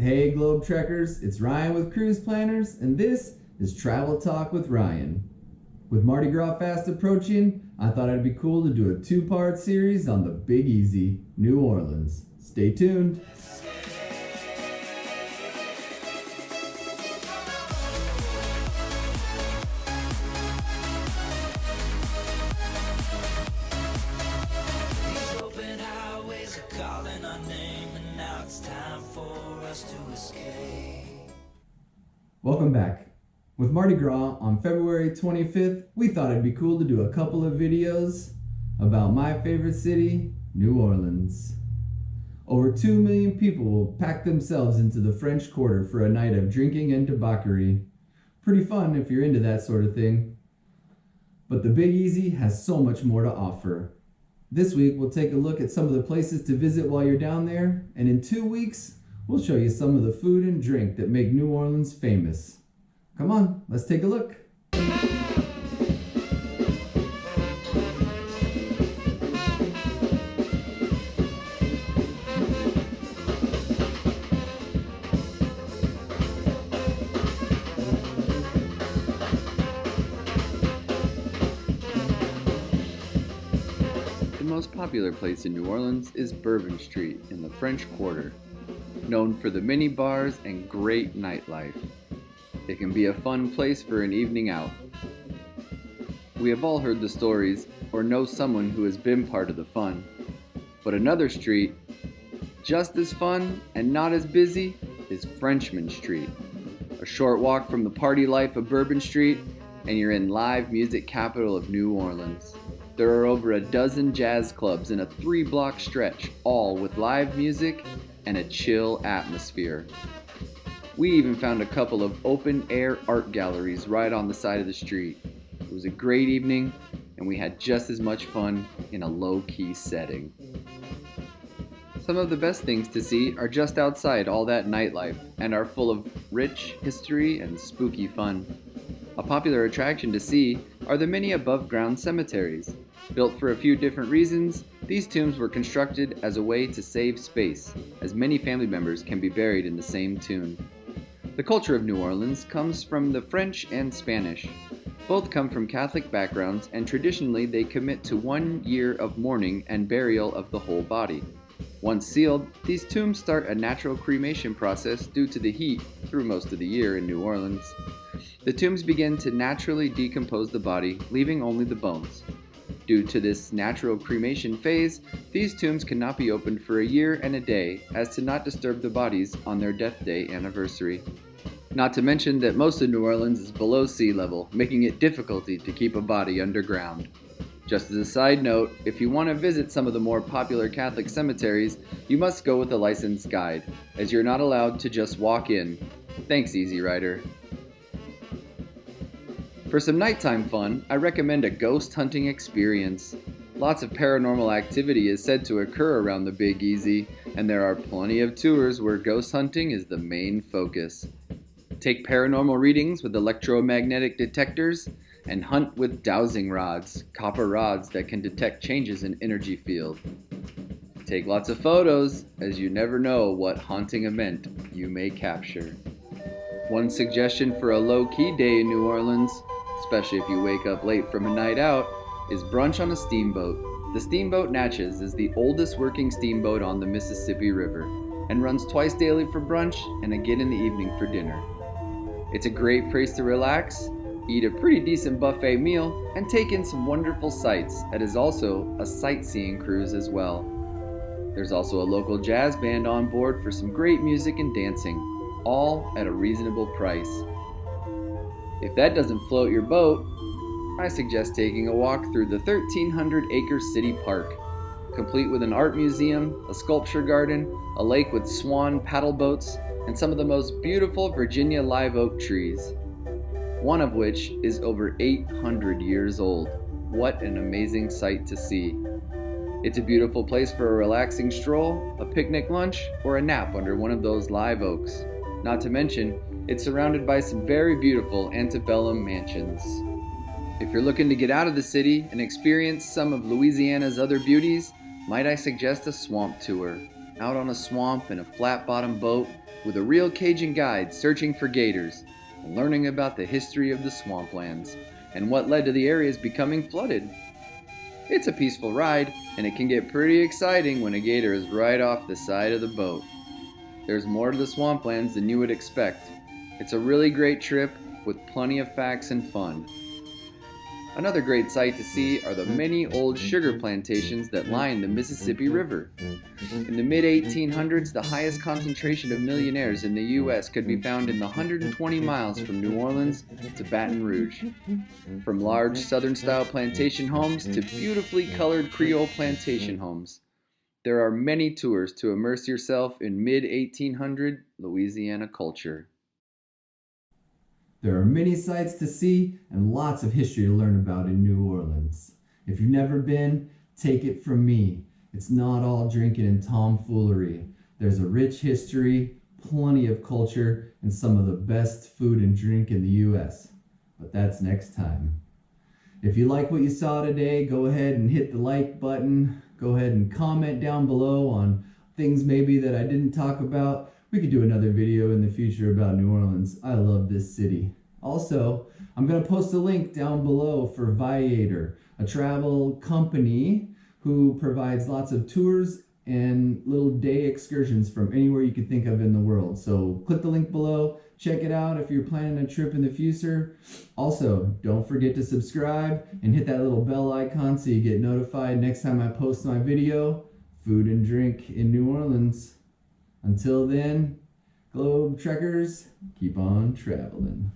Hey Globe Trekkers, it's Ryan with Cruise Planners, and this is Travel Talk with Ryan. With Mardi Gras fast approaching, I thought it'd be cool to do a two-part series on the Big Easy, New Orleans. Stay tuned. Welcome back. With Mardi Gras on February 25th, we thought it'd be cool to do a couple of videos about my favorite city, New Orleans. Over 2 million people will pack themselves into the French Quarter for a night of drinking and debauchery. Pretty fun if you're into that sort of thing. But the Big Easy has so much more to offer. This week we'll take a look at some of the places to visit while you're down there, and in 2 weeks we'll show you some of the food and drink that make New Orleans famous. Come on, let's take a look. The most popular place in New Orleans is Bourbon Street in the French Quarter, known for the mini bars and great nightlife. It can be a fun place for an evening out. We have all heard the stories or know someone who has been part of the fun. But another street, just as fun and not as busy, is Frenchmen Street. A short walk from the party life of Bourbon Street, and you're in live music capital of New Orleans. There are over a dozen jazz clubs in a 3-block stretch, all with live music and a chill atmosphere. We even found a couple of open-air art galleries right on the side of the street. It was a great evening, and we had just as much fun in a low-key setting. Some of the best things to see are just outside all that nightlife and are full of rich history and spooky fun. A popular attraction to see are the many above-ground cemeteries. Built for a few different reasons, these tombs were constructed as a way to save space, as many family members can be buried in the same tomb. The culture of New Orleans comes from the French and Spanish. Both come from Catholic backgrounds, and traditionally they commit to 1 year of mourning and burial of the whole body. Once sealed, these tombs start a natural cremation process due to the heat through most of the year in New Orleans. The tombs begin to naturally decompose the body, leaving only the bones. Due to this natural cremation phase, these tombs cannot be opened for a year and a day as to not disturb the bodies on their death day anniversary. Not to mention that most of New Orleans is below sea level, making it difficult to keep a body underground. Just as a side note, if you want to visit some of the more popular Catholic cemeteries, you must go with a licensed guide, as you're not allowed to just walk in. Thanks, Easy Rider. For some nighttime fun, I recommend a ghost hunting experience. Lots of paranormal activity is said to occur around the Big Easy, and there are plenty of tours where ghost hunting is the main focus. Take paranormal readings with electromagnetic detectors and hunt with dowsing rods, copper rods that can detect changes in energy field. Take lots of photos, as you never know what haunting event you may capture. One suggestion for a low-key day in New Orleans, especially if you wake up late from a night out, is brunch on a steamboat. The Steamboat Natchez is the oldest working steamboat on the Mississippi River and runs twice daily for brunch and again in the evening for dinner. It's a great place to relax, eat a pretty decent buffet meal, and take in some wonderful sights. It is also a sightseeing cruise as well. There's also a local jazz band on board for some great music and dancing, all at a reasonable price. If that doesn't float your boat, I suggest taking a walk through the 1,300-acre city park, complete with an art museum, a sculpture garden, a lake with swan paddle boats, and some of the most beautiful Virginia live oak trees, one of which is over 800 years old. What an amazing sight to see. It's a beautiful place for a relaxing stroll, a picnic lunch, or a nap under one of those live oaks. Not to mention, it's surrounded by some very beautiful antebellum mansions. If you're looking to get out of the city and experience some of Louisiana's other beauties, might I suggest a swamp tour. Out on a swamp in a flat-bottom boat with a real Cajun guide searching for gators and learning about the history of the swamplands and what led to the areas becoming flooded. It's a peaceful ride, and it can get pretty exciting when a gator is right off the side of the boat. There's more to the swamplands than you would expect. It's a really great trip with plenty of facts and fun. Another great sight to see are the many old sugar plantations that line the Mississippi River. In the mid-1800s, the highest concentration of millionaires in the U.S. could be found in the 120 miles from New Orleans to Baton Rouge. From large Southern-style plantation homes to beautifully colored Creole plantation homes, there are many tours to immerse yourself in mid-1800 Louisiana culture. There are many sights to see and lots of history to learn about in New Orleans. If you've never been, take it from me. It's not all drinking and tomfoolery. There's a rich history, plenty of culture, and some of the best food and drink in the U.S. But that's next time. If you like what you saw today, go ahead and hit the like button. Go ahead and comment down below on things maybe that I didn't talk about. We could do another video in the future about New Orleans. I love this city. Also, I'm going to post a link down below for Viator, a travel company who provides lots of tours and little day excursions from anywhere you could think of in the world. So click the link below, check it out if you're planning a trip in the future. Also, don't forget to subscribe and hit that little bell icon so you get notified next time I post my video, Food and Drink in New Orleans. Until then, Globe Trekkers, keep on traveling.